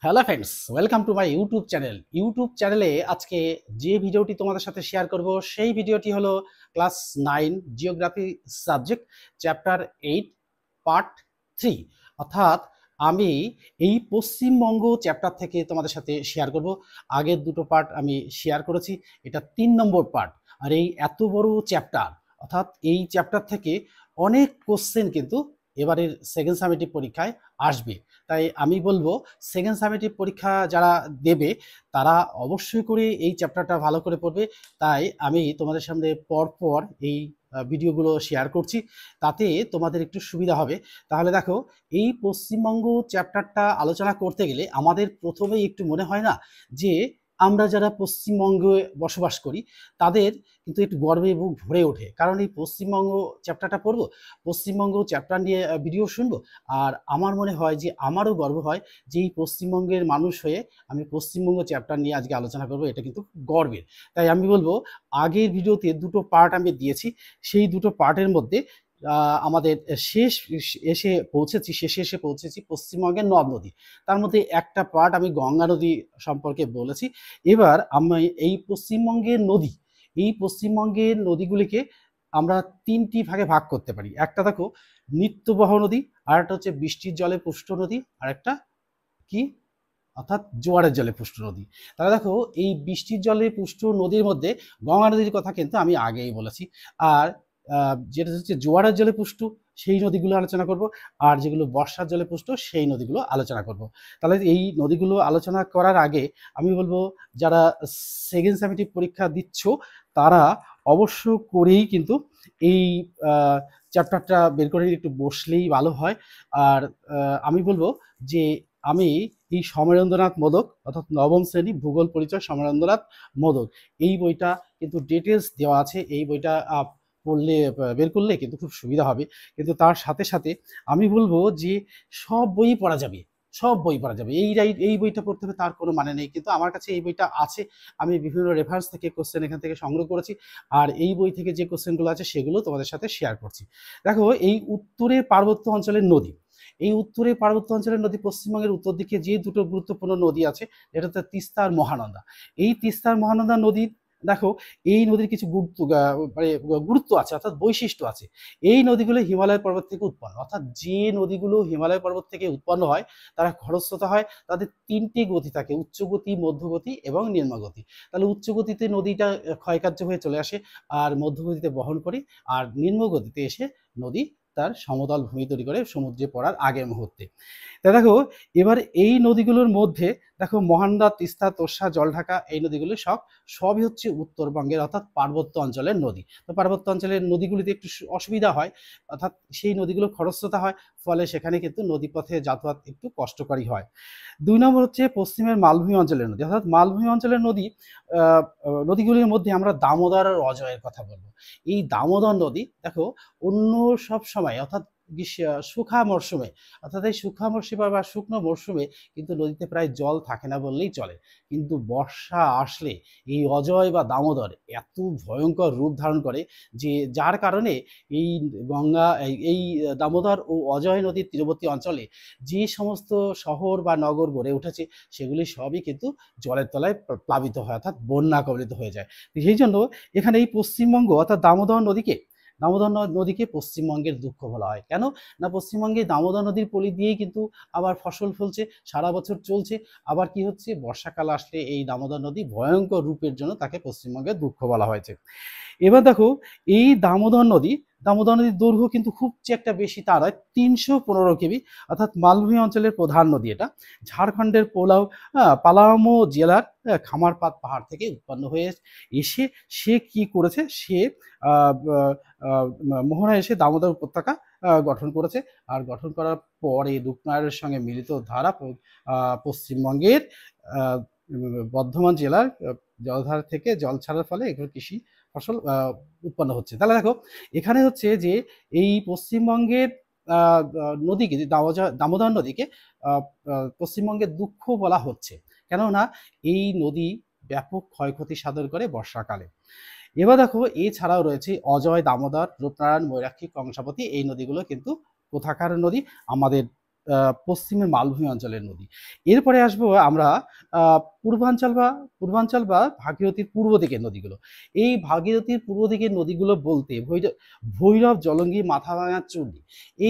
Hello friends, welcome to my YouTube channel. YouTube চ্যানেলে আজকে যে ভিডিওটি তোমাদের সাথে শেয়ার করব সেই ভিডিওটি হলো class 9 geography subject chapter 8 part 3। অর্থাৎ আমি এই পশ্চিমবঙ্গ চ্যাপ্টার থেকে তোমাদের সাথে শেয়ার করব। আগের দুটো পার্ট আমি শেয়ার করেছি, এটা 3 নম্বর পার্ট। আর এই এত বড় চ্যাপ্টার, অর্থাৎ এই চ্যাপ্টার থেকে অনেক কোশ্চেন কিন্তু এবারের সেকেন্ড সামেটিভ পরীক্ষায় আসবে। তাই আমি বলবো সেকেন্ড সামেটিভ পরীক্ষা যারা দেবে তারা অবশ্যই করে এই চ্যাপ্টারটা ভালো করে পড়বে। তাই আমি তোমাদের সামনে পরপর এই ভিডিওগুলো শেয়ার করছি, তাতে তোমাদের একটু সুবিধা হবে। তাহলে দেখো, এই পশ্চিমবঙ্গ চ্যাপ্টারটা আলোচনা করতে গেলে আমাদের প্রথমেই একটু মনে হয় না যে আমরা যারা পশ্চিমবঙ্গে বসবাস করি তাদের কিন্তু একটু গর্বে বুক ভরে ওঠে, কারণ এই পশ্চিমবঙ্গ চ্যাপ্টারটা পড়বো, পশ্চিমবঙ্গ চ্যাপ্টার নিয়ে ভিডিও শুনবো। আর আমার মনে হয় যে আমারও গর্ব হয় যে এই পশ্চিমবঙ্গের মানুষ হয়ে আমি পশ্চিমবঙ্গ চ্যাপ্টার নিয়ে আজকে আলোচনা করব, এটা কিন্তু গর্বের। তাই আমি বলবো, আগের ভিডিওতে দুটো পার্ট আমি দিয়েছি, সেই দুটো পার্টের মধ্যে আমাদের শেষে এসে পৌঁছেছি পশ্চিমবঙ্গের নদ নদী। তার মধ্যে একটা পার্ট আমি গঙ্গা নদী সম্পর্কে বলেছি। এবার আমি এই পশ্চিমবঙ্গের নদীগুলিকে আমরা তিনটি ভাগে ভাগ করতে পারি। একটা দেখো নিত্যবহ নদী, আর একটা হচ্ছে বৃষ্টির জলে পুষ্ট নদী, আর একটা কি, অর্থাৎ জোয়ারের জলে পুষ্ট নদী। তাহলে দেখো, এই বৃষ্টির জলে পুষ্ট নদীর মধ্যে গঙ্গা নদীর কথা কিন্তু আমি আগেই বলেছি। আর যেটা হচ্ছে জোয়ারের জলে পুষ্ট, সেই নদীগুলো আলোচনা করব। আর যেগুলো বর্ষার জলে পুষ্ট, সেই নদীগুলো আলোচনা করব। তাহলে এই নদীগুলো আলোচনা করার আগে আমি বলবো, যারা সেকেন্ড সামেটিভ পরীক্ষা দিচ্ছ তারা অবশ্য করেই কিন্তু এই চ্যাপ্টারটা বের করে একটু বসলেই ভালো হয়। আর আমি বলবো যে আমি এই সমরেন্দ্রনাথ মোদক, অর্থাৎ নবম শ্রেণী ভূগোল পরিচয় সমরেন্দ্রনাথ মোদক, এই বইটা কিন্তু ডিটেলস দেওয়া আছে। এই বইটা পড়লে বের করলে কিন্তু খুব সুবিধা হবে। কিন্তু তার সাথে সাথে আমি বলবো যে সব বই পড়া যাবে, সব বই পড়া যাবে। এই বইটা পড়তে হবে তার কোনো মানে নেই, কিন্তু আমার কাছে এই বইটা আছে। আমি বিভিন্ন রেফারেন্স থেকে কোশ্চেন এখান থেকে সংগ্রহ করেছি, আর এই বই থেকে যে কোশ্চেনগুলো আছে সেগুলো তোমাদের সাথে শেয়ার করছি। দেখো, এই উত্তরের পার্বত্য অঞ্চলের নদী, এই উত্তরের পার্বত্য অঞ্চলের নদী, পশ্চিমবঙ্গের উত্তর দিকে যে দুটো গুরুত্বপূর্ণ নদী আছে, এটা হচ্ছে তিস্তা আর মহানন্দা। এই তিস্তা আর মহানন্দা নদীর, দেখো, এই নদীর কিছু মানে গুরুত্ব আছে, অর্থাৎ বৈশিষ্ট্য আছে। এই নদীগুলো হিমালয় পর্বত থেকে উৎপন্ন, অর্থাৎ যে নদীগুলো হিমালয় পর্বত থেকে উৎপন্ন হয় তারা খরস্রোতা হয়। তাদের তিনটি গতি থাকে: উচ্চগতি, মধ্যগতি এবং নিম্নগতি। তাহলে উচ্চগতিতে নদীটা ক্ষয়কার্য হয়ে চলে আসে, আর মধ্যগতিতে বহন করে, আর নিম্নগতিতে এসে নদী তার সমতল ভূমি তৈরি করে সমুদ্রে পড়ার আগের মুহূর্তে। তা দেখো, এবার এই নদীগুলোর মধ্যে দেখো মহানন্দা, তিস্তা, তোর্ষা, জলঢাকা, এই নদীগুলো সবই হচ্ছে উত্তরবঙ্গের, অর্থাৎ পার্বত্য অঞ্চলের নদী। তো পার্বত্য অঞ্চলের নদীগুলিতে একটু অসুবিধা হয়, অর্থাৎ সেই নদীগুলো খরস্রোতা হয়, ফলে সেখানে কিন্তু নদীপথে যাতায়াত একটু কষ্টকরী হয়। 2 নম্বর হচ্ছে পশ্চিমের মালভূমি অঞ্চলের নদী, অর্থাৎ মালভূমি অঞ্চলের নদী। নদীগুলির মধ্যে আমরা দামোদর আর অজয়ের কথা বলবো। এই দামোদর নদী দেখো, অন্য সব সময়, অর্থাৎ শুখা মরশুমে, অর্থাৎ এই শুখা মরশুমে বা শুকনো মরশুমে কিন্তু নদীতে প্রায় জল থাকে না বললেই চলে। কিন্তু বর্ষা আসলে এই অজয় বা দামোদর এত ভয়ঙ্কর রূপ ধারণ করে যে যার কারণে এই এই দামোদর ও অজয় নদীর তীরবর্তী অঞ্চলে যে সমস্ত শহর বা নগর গড়ে উঠেছে সেগুলি সবই কিন্তু জলের তলায় প্লাবিত হয়, অর্থাৎ বন্যা কবলিত হয়ে যায়। সেই জন্য এখানে এই পশ্চিমবঙ্গ, অর্থাৎ দামোদর নদীকে পশ্চিমবঙ্গের দুঃখ বলা হয়। কেন না, পশ্চিমবঙ্গে দামোদর নদীর পলি দিয়েই কিন্তু আবার ফসল ফলছে, সারা বছর চলছে। আবার কি হচ্ছে, বর্ষাকাল আসলে এই দামোদর নদী ভয়ঙ্কর রূপের জন্য তাকে পশ্চিমবঙ্গের দুঃখ বলা হয়েছে। এবার দেখো, এই দামোদর নদীর দৈর্ঘ্য কিন্তু খুব যে একটা বেশি তা নয়, 315 কেবি, অর্থাৎ মালভূমি অঞ্চলের প্রধান নদী এটা। ঝাড়খণ্ডের পালামো জেলার খামারপাত পাহাড় থেকে উৎপন্ন হয়ে এসে সে কি করেছে, সে মোহনায় এসে দামোদর উপত্যকা গঠন করেছে। আর গঠন করার পরে রূপনারায়ণের সঙ্গে মিলিত ধারা পশ্চিমবঙ্গের বর্ধমান জেলার জলধার থেকে জল ছাড়ার ফলে এগুলো কৃষি ফসল উৎপন্ন হচ্ছে। তাহলে দেখো, এখানে হচ্ছে যে এই পশ্চিমবঙ্গের নদীকে, দামোদর নদীকে পশ্চিমবঙ্গের দুঃখ বলা হচ্ছে, কেননা এই নদী ব্যাপক ক্ষয়ক্ষতি সাধন করে বর্ষাকালে। এবার দেখো, এছাড়াও রয়েছে অজয়, দামোদর, রূপনারায়ণ, ময়ূরাক্ষী, কংসাবতী। এই নদীগুলো কিন্তু কোথাকার নদী? আমাদের পশ্চিমের মালভূমি অঞ্চলের নদী। এরপরে আসবো আমরা পূর্বাঞ্চল বা ভাগীরথীর পূর্ব দিকের নদীগুলো। এই ভাগীরথীর পূর্ব দিকের নদীগুলো বলতে ভৈরব, জলঙ্গি, মাথাভাঙা, চূর্ণী।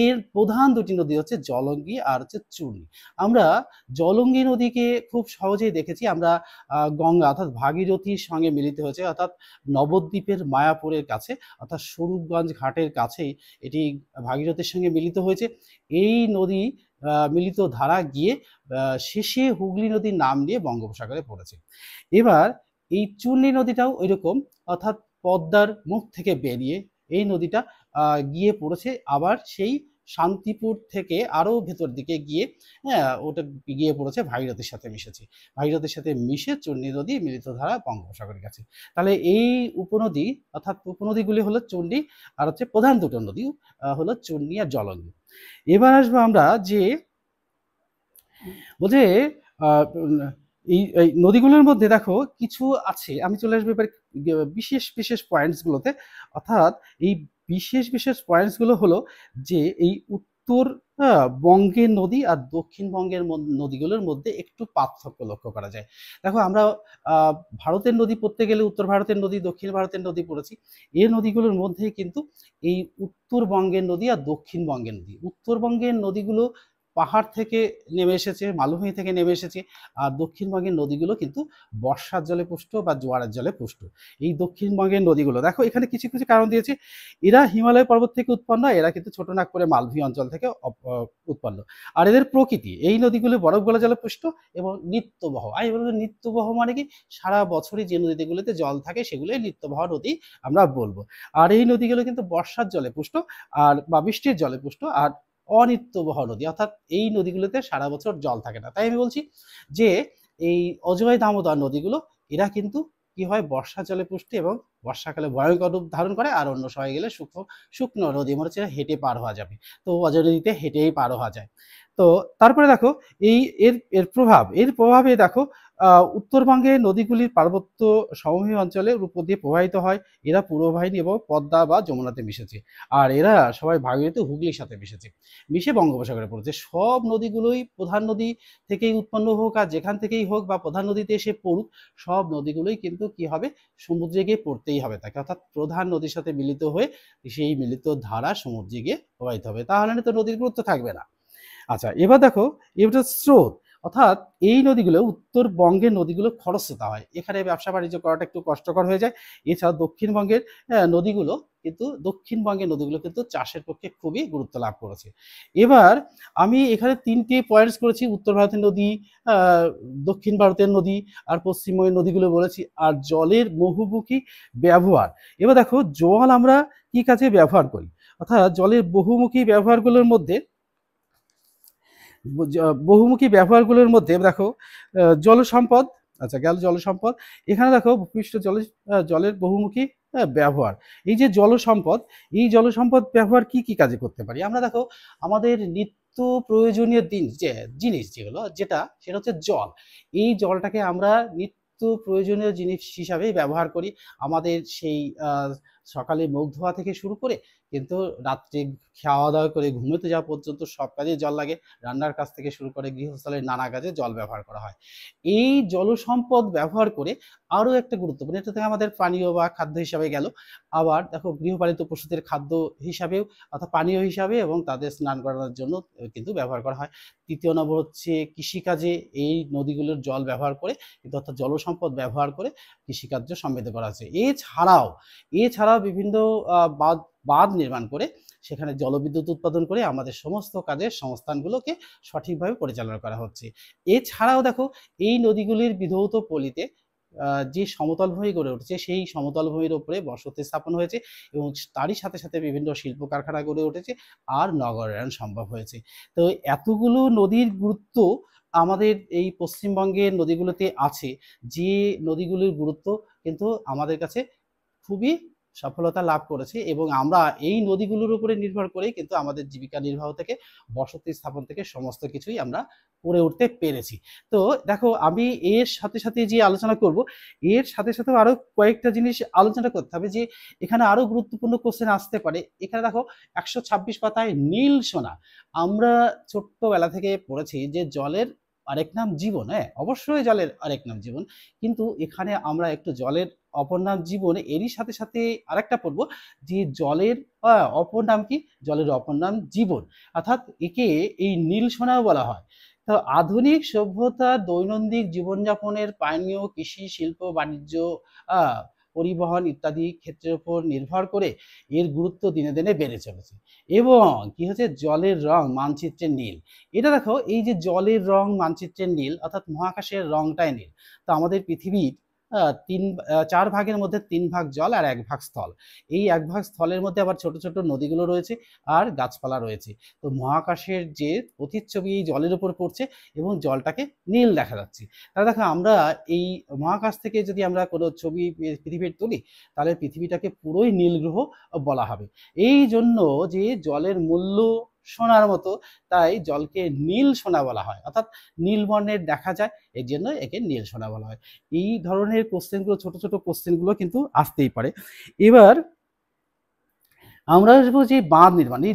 এর প্রধান দুটি নদী হচ্ছে জলঙ্গি আর হচ্ছে চূর্ণী। আমরা জলঙ্গি নদীকে খুব সহজেই দেখেছি আমরা গঙ্গা অর্থাৎ ভাগীরথীর সঙ্গে মিলিত হয়েছে, অর্থাৎ নবদ্বীপের মায়াপুরের কাছে অর্থাৎ স্বরূপগঞ্জ ঘাটের কাছেই এটি ভাগীরথীর সঙ্গে মিলিত হয়েছে। এই নদী মিলিত ধারা গিয়ে শেষে হুগলি নদীর নাম নিয়ে বঙ্গোপসাগরে পড়েছে। এবার এই চূর্ণী নদীটাও ওইরকম, অর্থাৎ পদ্মার মুখ থেকে বেরিয়ে এই নদীটা গিয়ে পড়েছে আবার সেই শান্তিপুর থেকে আরো ভেতর দিকে গিয়ে, হ্যাঁ, ওটা গিয়ে পড়েছে ভাগীরথীর সাথে মিশেছে। ভাগীরথীর সাথে মিশে চূর্ণী নদী মিলিত ধারা বঙ্গোপসাগরের কাছে। তাহলে এই উপনদী অর্থাৎ উপনদীগুলি হলো চূর্ণী আর হচ্ছে প্রধান দুটো নদী হলো চূর্ণী আর জলঙ্গি। এবার আসবো আমরা যে বলছে এই নদীগুলোর মধ্যে দেখো কিছু আছে, আমি চলে আসবো এবার বিশেষ বিশেষ পয়েন্টসগুলোতে। অর্থাৎ এই বিশেষ পয়েন্টসগুলো হলো যে এই উত্তর বঙ্গের নদী আর দক্ষিণবঙ্গের নদীগুলোর মধ্যে একটু পার্থক্য লক্ষ্য করা যায়। দেখো আমরা ভারতের নদী পড়তে গেলে উত্তর ভারতের নদী, দক্ষিণ ভারতের নদী পড়েছি। এই নদীগুলোর মধ্যে কিন্তু এই উত্তরবঙ্গের নদী আর দক্ষিণবঙ্গের নদী, উত্তরবঙ্গের নদীগুলো পাহাড় থেকে নেমে এসেছে, মালভূমি থেকে নেমে এসেছে, আর দক্ষিণবঙ্গের নদীগুলো কিন্তু বর্ষার জলে পুষ্ট বা জোয়ারের জলে পুষ্ট। এই দক্ষিণবঙ্গের নদীগুলো দেখো এখানে কিছু কিছু কারণ দিয়েছে। এরা হিমালয় পর্বত থেকে উৎপন্ন, এরা কিন্তু ছোটনাগপুরে মালভূমি অঞ্চল থেকে উৎপন্ন। আর এদের প্রকৃতি, এই নদীগুলো বরফ গলা জলে পুষ্ট এবং নিত্যবহ। আমি বলবো নিত্যবহ মানে কি, সারা বছরই যে নদীগুলোতে জল থাকে সেগুলোই নিত্যবহ নদী আমরা বলবো। আর এই নদীগুলো কিন্তু বর্ষার জলে পুষ্ট আর বা বৃষ্টির জলে পুষ্ট। আর অনিত্যবহ নদী অর্থাৎ এই নদীগুলোতে সারা বছর জল থাকে না। তাই আমি বলছি যে এই অজয় দামোদর নদীগুলো এরা কিন্তু কি হয়, বর্ষা জলে পুষ্টি এবং বর্ষাকালে ভয়ঙ্কর রূপ ধারণ করে, আর অন্য সময় গেলে শুকনো নদী মনে হচ্ছে হেঁটে পার হওয়া যাবে, তো অজয় নদীতে হেঁটেই পার হওয়া যায়। তো তারপরে দেখো এই এর প্রভাবে দেখো উত্তরবঙ্গের নদীগুলির পার্বত্য সমভূমি অঞ্চলের উপর দিয়ে প্রবাহিত হয়। এরা পূর্ববাহিনী এবং পদ্মা বা যমুনাতে মিশেছে, আর এরা সবাই ভাগীরথী হুগলির সাথে মিশেছে, মিশে বঙ্গোপসাগরে পড়েছে। সব নদীগুলোই প্রধান নদী থেকেই উৎপন্ন হোক আর যেখান থেকেই হোক বা প্রধান নদীতে এসে পড়ুক, সব নদীগুলোই কিন্তু কি হবে, সমুদ্রে গিয়ে পড়তেই হবে তাকে, অর্থাৎ প্রধান নদীর সাথে মিলিত হয়ে সেই মিলিত ধারা সমুদ্রে গিয়ে প্রবাহিত হবে, তাহলে তো নদীর গুরুত্ব থাকবে না। আচ্ছা এবার দেখো এটা স্রোত, অর্থাৎ এই নদীগুলো উত্তরবঙ্গের নদীগুলো খরস্রোতা হয়, এখানে ব্যবসা বাণিজ্য করাটা একটু কষ্টকর হয়ে যায়। এছাড়া দক্ষিণবঙ্গের নদীগুলো কিন্তু চাষের পক্ষে খুবই গুরুত্ব লাভ করেছে। এবার আমি এখানে তিনটে পয়েন্টস করেছি, উত্তর ভারতের নদী, দক্ষিণ ভারতের নদী আর পশ্চিমবঙ্গের নদীগুলো বলেছি, আর জলের বহুমুখী ব্যবহার। এবার দেখো জল আমরা কি কাজে ব্যবহার করি, অর্থাৎ জলের বহুমুখী ব্যবহারগুলোর মধ্যে দেখো জলসম্পদ। আচ্ছা গেল জলসম্পদ। এখানে দেখো ভূপৃষ্ঠ জলের বহুমুখী ব্যবহার। এই যে জলসম্পদ, এই জলসম্পদ ব্যবহার কি কি কাজে করতে পারি আমরা, দেখো আমাদের নিত্য প্রয়োজনীয় জিনিস সেটা হচ্ছে জল। এই জলটাকে আমরা নিত্য প্রয়োজনীয় জিনিস হিসাবেই ব্যবহার করি। আমাদের সেই সকালে মুখ ধোয়া থেকে শুরু করে কিন্তু রাত্রে খাওয়া দাওয়া করে ঘুমোতে যাওয়া পর্যন্ত সব কাজে জল লাগে, রান্নার কাজ থেকে শুরু করে গৃহস্থলের নানা কাজে জল ব্যবহার করা হয়। এই জলসম্পদ ব্যবহার করে আরও একটা গুরুত্বপূর্ণ, এটা থেকে আমাদের পানীয় বা খাদ্য হিসাবে গেল, আবার দেখো গৃহপালিত পশুদের খাদ্য হিসাবেও অর্থাৎ পানীয় হিসাবে এবং তাদের স্নান করানোর জন্য কিন্তু ব্যবহার করা হয়। তৃতীয় নম্বর হচ্ছে কৃষিকাজে এই নদীগুলোর জল ব্যবহার করে কিন্তু অর্থাৎ জলসম্পদ ব্যবহার করে কৃষিকার্য সমৃদ্ধ করা হচ্ছে। এছাড়াও বিভিন্ন বাঁধ নির্মাণ করে সেখানে জলবিদ্যুৎ উৎপাদন করে আমাদের সমস্ত কাজের সংস্থানগুলোকে সঠিকভাবে পরিচালনা করা হচ্ছে। এছাড়াও দেখো এই নদীগুলির বিধৌত পলিতে যে সমতল ভূমি গড়ে উঠেছে, সেই সমতল ভূমির উপরে বসতি স্থাপন হয়েছে এবং তারই সাথে সাথে বিভিন্ন শিল্প কারখানা গড়ে উঠেছে আর নগরায়ন সম্ভব হয়েছে। তো এতগুলো নদীর গুরুত্ব আমাদের এই পশ্চিমবঙ্গের নদীগুলোতে আছে, যে নদীগুলির গুরুত্ব কিন্তু আমাদের কাছে খুবই সফলতা লাভ করেছে এবং আমরা এই নদীগুলোর উপরে নির্ভর করেই কিন্তু আমাদের জীবিকা নির্বাহ থেকে বসতি স্থাপন থেকে সমস্ত কিছুই আমরা করে উঠতে পেরেছি। তো দেখো আমি এর সাথে সাথে যে আলোচনা করব, এর সাথে সাথেও আরো কয়েকটা জিনিস আলোচনা করতে হবে যে এখানে আরো গুরুত্বপূর্ণ কোশ্চেন আসতে পারে। এখানে দেখো 126 পাতায় নীল সোনা। আমরা ছোট্টবেলা থেকে পড়েছি যে জলের আরেক নাম জীবন। হ্যাঁ, অবশ্যই জলের আরেক নাম জীবন, কিন্তু এখানে আমরা একটু জলের অপর নাম জীবন এরই সাথে সাথে আরেকটা পড়বো যে জলের অপর নাম কি, জলের অপর নাম জীবন, অর্থাৎ একে এই নীল সোনাও বলা হয়। তো আধুনিক সভ্যতা দৈনন্দিন জীবনযাপনের পানীয় কৃষি শিল্প বাণিজ্য পরিবহন ইত্যাদি ক্ষেত্রের উপর নির্ভর করে এর গুরুত্ব দিনে দিনে বেড়ে চলেছে। এবং কি হচ্ছে, জলের রং মানচিত্রের নীল। এটা দেখো, এই যে জলের রং মানচিত্রের নীল অর্থাৎ মহাকাশের রংটাই নীল। তো আমাদের পৃথিবীর চার ভাগের মধ্যে 3 ভাগ জল আর 1 ভাগ স্থল। এই 1 ভাগ স্থলের মধ্যে আবার ছোট ছোট নদীগুলো রয়েছে আর গাছপালা রয়েছে। তো মহাকাশের যে প্রতিচ্ছবি এই জলের উপর পড়ছে এবং জলটাকে নীল দেখা যাচ্ছে। তাহলে দেখো, আমরা এই মহাকাশ থেকে যদি আমরা কোনো ছবি পৃথিবীর তুলি, তাহলে পৃথিবীটাকে পুরোই নীল গ্রহ বলা হবে। এই জন্য যে জলের মূল্য সোনার মতো, তাই জলকে নীল সোনা বলা হয়, অর্থাৎ নীল বর্ণের দেখা যায়, এই জন্য একে নীল সোনা বলা হয়। এই ধরনের কোশ্চেনগুলো, ছোট ছোট কোশ্চেনগুলো কিন্তু আসতেই পারে। এবার আমরা আসবো যে বাঁধ নির্মাণ, এই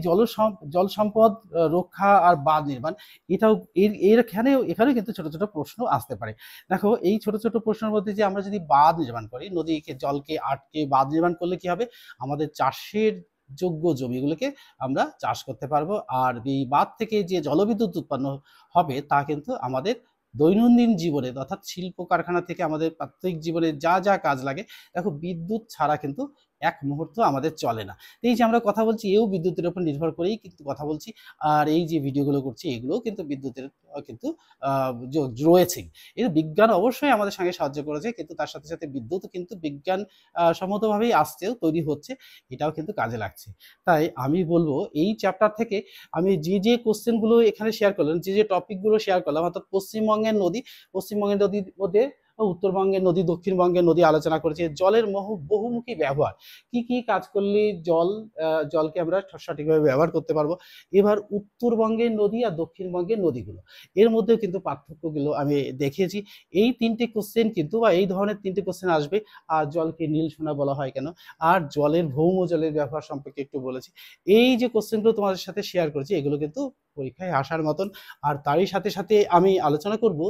জল সম্পদ রক্ষা আর বাঁধ নির্মাণ, এটাও এখানেও কিন্তু ছোট ছোট প্রশ্ন আসতে পারে। দেখো, এই ছোট ছোট প্রশ্নের মধ্যে যে আমরা যদি বাঁধ নির্মাণ করি, নদীকে জলকে আটকে বাঁধ নির্মাণ করলে কি হবে, আমাদের চাষের যোগ্য জমিগুলোকে আমরা চাষ করতে পারবো। আর এই বাঁধ থেকে যে জলবিদ্যুৎ উৎপন্ন হবে তা কিন্তু আমাদের দৈনন্দিন জীবনে অর্থাৎ শিল্প কারখানা থেকে আমাদের প্রাত্যহিক জীবনে যা যা কাজ লাগে, দেখো বিদ্যুৎ ছাড়া কিন্তু এক মুহূর্ত আমাদের চলে না। এই যে আমরা কথা বলছি, এও বিদ্যুতের উপর নির্ভর করেই কিন্তু কথা বলছি। আর এই যে ভিডিওগুলো করছি, এগুলোও কিন্তু বিদ্যুতের কিন্তু রয়েছেই। এই বিজ্ঞান অবশ্যই আমাদের সঙ্গে সাহায্য করেছে, কিন্তু তার সাথে সাথে বিদ্যুৎও কিন্তু বিজ্ঞান সম্মতভাবেই আসছেও, তৈরি হচ্ছে, এটাও কিন্তু কাজে লাগছে। তাই আমি বলবো এই চ্যাপ্টার থেকে আমি যে কোশ্চেনগুলো এখানে শেয়ার করলাম, যে টপিকগুলো শেয়ার করলাম, অর্থাৎ পশ্চিমবঙ্গের নদীর মধ্যে উত্তরবঙ্গের নদী, দক্ষিণবঙ্গের নদী আলোচনা করেছি। জলের বহুমুখী ব্যবহার, কি কি কাজ করলে জলকে আমরা সঠিকভাবে ব্যবহার করতে পারবো। এবার উত্তরবঙ্গের নদী আর দক্ষিণবঙ্গের নদীগুলো, এর মধ্যেও কিন্তু পার্থক্যগুলো আমি দেখিয়েছি। এই 3টে কোশ্চেন কিন্তু, বা এই ধরনের 3টে কোশ্চেন আসবে। আর জলকে নীল সোনা বলা হয় কেন, আর জলের ভৌম জলের ব্যবহার সম্পর্কে একটু বলেছি। এই যে কোশ্চেনগুলো তোমাদের সাথে শেয়ার করেছি, এগুলো কিন্তু পরীক্ষায় আসার মতন। আর তারই সাথে সাথে আমি আলোচনা করব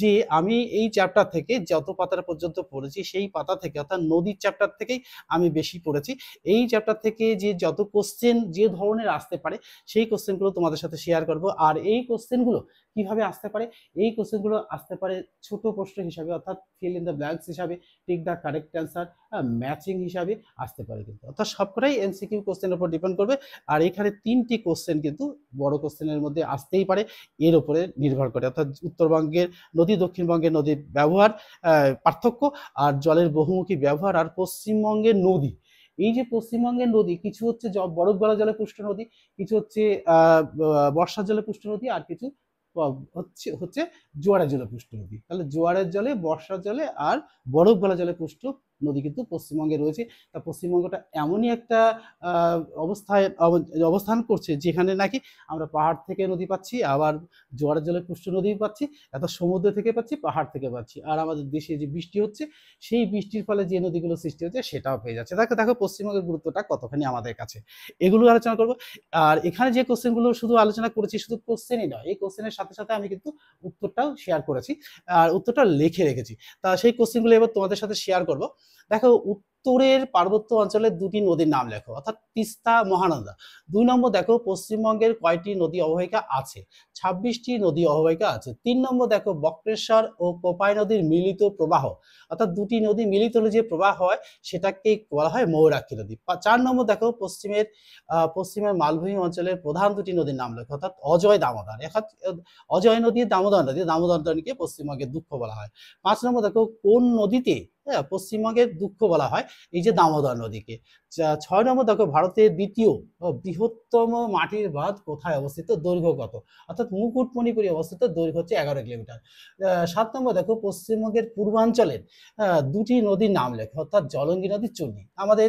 যে আমি এই চ্যাপ্টার থেকে যত পাতা পর্যন্ত পড়েছি, সেই পাতা থেকে অর্থাৎ নদীর চ্যাপ্টার থেকেই আমি বেশি পড়েছি। এই চ্যাপ্টার থেকে যে যত কোশ্চেন যে ধরনের আসতে পারে, সেই কোশ্চেনগুলো তোমাদের সাথে শেয়ার করব। আর এই কোশ্চেনগুলো কিভাবে আসতে পারে, এই কোশ্চেনগুলো আসতে পারে ছোট প্রশ্ন হিসাবে, অর্থাৎ ফিল ইন দ্য ব্ল্যাঙ্কস হিসাবে, tick the correct answer, matching হিসাবে আসতে পারে কিন্তু, অর্থাৎ সবকটাই এমসিকিউ কোশ্চেনের উপর ডিপেন্ড করবে। আর এখানে 3টি কোশ্চেন কিন্তু বড় কোশ্চেনের মধ্যে আসতেই পারে, এর উপরে নির্ভর করে, অর্থাৎ উত্তরবঙ্গের নদী, দক্ষিণবঙ্গের নদীর ব্যবহার, পার্থক্য, আর জলের বহুমুখী ব্যবহার, আর পশ্চিমবঙ্গের নদী। এই যে পশ্চিমবঙ্গের নদী, কিছু হচ্ছে বরফ গলা জলে পুষ্ট নদী, কিছু হচ্ছে বর্ষার জলে পুষ্ট নদী, আর কিছু হচ্ছে জোয়ারের জলে পুষ্ট নদী। তাহলে জোয়ারের জলে, বর্ষার জলে আর বরফ গলা জলে পুষ্ট নদী কিন্তু পশ্চিমবঙ্গে রয়েছে। তা পশ্চিমবঙ্গটা এমনই একটা অবস্থান করছে যেখানে নাকি আমরা পাহাড় থেকে নদী পাচ্ছি, আবার জোয়ারের জলে পুষ্ট নদী পাচ্ছি, এত সমুদ্র থেকে পাচ্ছি, পাহাড় থেকে পাচ্ছি, আর আমাদের দেশে যে বৃষ্টি হচ্ছে, সেই বৃষ্টির ফলে যে নদীগুলো সৃষ্টি হচ্ছে সেটাও পেয়ে যাচ্ছে। দেখো দেখো পশ্চিমবঙ্গের গুরুত্বটা কতখানি আমাদের কাছে, এগুলো আলোচনা করবো। আর এখানে যে কোশ্চেনগুলো শুধু আলোচনা করেছি, শুধু কোশ্চেনই নয়, এই কোশ্চেনের সাথে সাথে আমি কিন্তু উত্তরটাও শেয়ার করেছি, আর উত্তরটা লিখে রেখেছি। তা সেই কোশ্চেনগুলো এবার তোমাদের সাথে শেয়ার করব। দেখো, উত্তরের পার্বত্য অঞ্চলে 2টি নদীর নাম লেখো, অর্থাৎ তিস্তা, মহানন্দা। 2 নম্বর, দেখো পশ্চিমবঙ্গের কয়টি নদী অববাহিকা আছে, 26টি নদী অববাহিকা আছে। 3 নম্বর, দেখো বক্রেশ্বর ও কোপাই নদীর মিলিত প্রবাহ, অর্থাৎ 2টি নদী মিলিত হলে যে প্রবাহ হয় সেটাকে বলা হয় ময়ূরাক্ষী নদী। 4 নম্বর, দেখো পশ্চিমের মালভূমি অঞ্চলের প্রধান 2টি নদীর নাম লেখো, অর্থাৎ অজয়, দামোদর। অজয় নদী, দামোদর নদীকে পশ্চিমবঙ্গের দুঃখ বলা হয়। 5 নম্বর, দেখো কোন নদীতে পশ্চিমবঙ্গের দুঃখ বলা হয় এই যে দামোদর নদীকে। 6 নম্বর দেখো ভারতের দ্বিতীয় বৃহত্তম মাটির বাঁধ কোথায় অবস্থিত, দৈর্ঘ্য কত, অর্থাৎ মুকুটমণিপুরে অবস্থিত, দৈর্ঘ্য হচ্ছে 11 কিলোমিটার। 7 নম্বর দেখো পশ্চিমবঙ্গের পূর্বাঞ্চলের দুটি নদীর নাম লেখো, অর্থাৎ জলঙ্গি নদী, চূর্ণী। আমাদের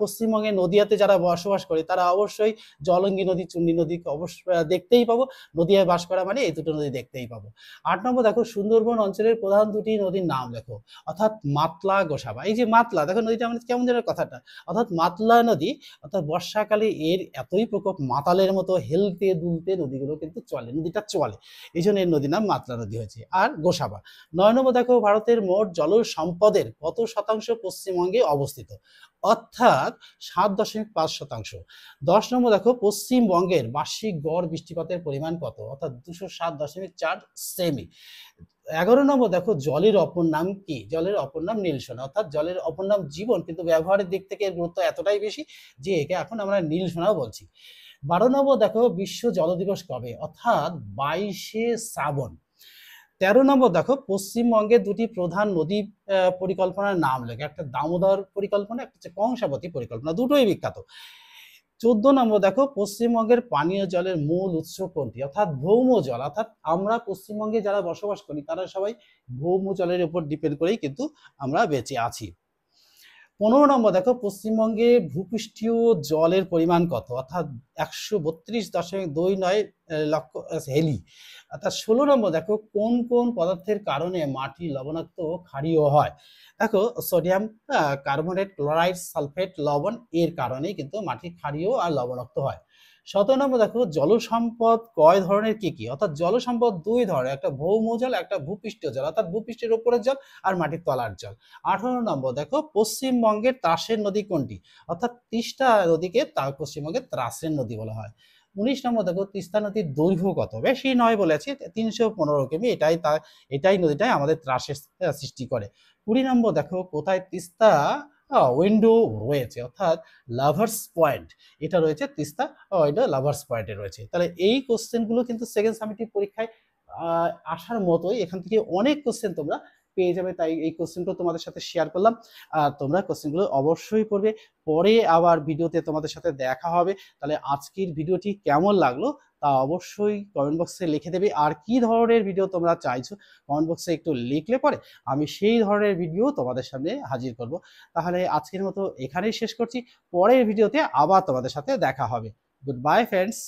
পশ্চিমবঙ্গের নদীয়াতে যারা বসবাস করে তারা অবশ্যই জলঙ্গি নদী, চূর্ণী নদীকে অবশ্যই দেখতেই পাবো। নদীয়ায় বাস করা মানে এই দুটো নদী দেখতেই পাবো। 8 নম্বর দেখো সুন্দরবন অঞ্চলের প্রধান দুটি নদীর নাম লেখো, অর্থাৎ মাতলা, গোসাবা। এই যে মাতলা দেখো নদীটা আমাদের কেমন যেন কথাটা, অর্থাৎ মাতলা নদী, অর্থাৎ বর্ষাকালে এর এতই প্রকোপ মাতালের মতো হেলতে দুলতে নদীগুলো কিন্তু চলে, নদীটা চলে, এই জন্য এর নদীর নাম মাতলা নদী হয়েছে। আর গোসাবা। 9 নম্বর দেখো ভারতের মোট জল সম্পদের কত শতাংশ পশ্চিমবঙ্গে অবস্থিত, অর্থাৎ 7.5%। 10 নম্বর দেখো পশ্চিমবঙ্গের বার্ষিক গড় বৃষ্টিপাতের পরিমাণ কত, অর্থাৎ 207.4 সেমি। 11 নম্বর দেখো জলের অপর নাম কি, জলের অপর নাম নীল সোনা, অর্থাৎ জলের অপর নাম জীবন, কিন্তু ব্যবহারের দিক থেকে এর গুরুত্ব এতটাই বেশি যে একে এখন আমরা নীল সোনাও বলছি। 12 নম্বর দেখো বিশ্ব জল দিবস কবে, অর্থাৎ 22শে শ্রাবণ। 13 নম্বর দেখো পশ্চিমবঙ্গের দুটি প্রধান নদী পরিকল্পনার নাম লেখো, একটা দামোদর পরিকল্পনা, একটা হচ্ছে কংসাবতী পরিকল্পনা, দুটোই বিখ্যাত। 14 নম্বর দেখো পশ্চিমবঙ্গের পানীয় জলের মূল উৎস কোনটি, অর্থাৎ ভৌম জল, অর্থাৎ আমরা পশ্চিমবঙ্গে যারা বসবাস করি তারা সবাই ভৌম জলের উপর ডিপেন্ড করেই কিন্তু আমরা বেঁচে আছি। 15 নম্বর দেখো পশ্চিমবঙ্গে ভূপৃষ্ঠীয় জলের পরিমাণ কত, অর্থাৎ 132.29 লক্ষ হেলি। অর্থাৎ 16 নম্বর দেখো কোন কোন পদার্থের কারণে মাটি লবণাক্ত ও ক্ষারীয় হয়, দেখো সোডিয়াম কার্বনেট, ক্লোরাইড, সালফেট, লবণ এর কারণেই কিন্তু মাটি ক্ষারীয় আর লবণাক্ত হয়। 17 নম্বর দেখো জলসম্পদ কয় ধরনের কি কি, অর্থাৎ জলসম্পদ দুই ধরনের, একটা ভৌম জল, একটা ভূপৃষ্ঠীয় জল, অর্থাৎ ভূপৃষ্ঠের উপরের জল আর মাটির তলার জল। 18 নম্বর দেখো পশ্চিমবঙ্গের ত্রাসের নদী কোনটি, অর্থাৎ তিস্তা নদীকে পশ্চিমবঙ্গের ত্রাসের নদী বলা হয়। 19 নম্বর দেখো তিস্তা নদীর দৈর্ঘ্য কত, বেশি নয় বলেছি, 315 কিমি, এটাই নদীটাই আমাদের ত্রাসের সৃষ্টি করে। 20 নম্বর দেখো কোথায় তিস্তা উইন্ডো রয়েছে, অর্থাৎ লাভার্স পয়েন্ট, এটা রয়েছে তিস্তা এটা লাভার্স পয়েন্টে রয়েছে। তাহলে এই কোশ্চেনগুলো কিন্তু সেকেন্ড সামেটিভ পরীক্ষায় আসার মতোই, এখান থেকে অনেক কোশ্চেন তোমরা পেয়ে যাবে, তাই এই কোশ্চেনগুলো তোমাদের সাথে শেয়ার করলাম। তোমরা কোশ্চেনগুলো অবশ্যই পড়বে, পরে আবার ভিডিওতে তোমাদের সাথে দেখা হবে। তাহলে আজকের ভিডিওটি কেমন লাগলো তা অবশ্যই কমেন্ট বক্সে লিখে দেবে, আর কি ধরনের ভিডিও তোমরা চাইছো কমেন্ট বক্সে একটু লিখলে পরে আমি সেই ধরনের ভিডিও তোমাদের সামনে হাজির করব। তাহলে আজকের মতো এখানেই শেষ করছি, পরের ভিডিওতে আবার তোমাদের সাথে দেখা হবে। Good bye friends.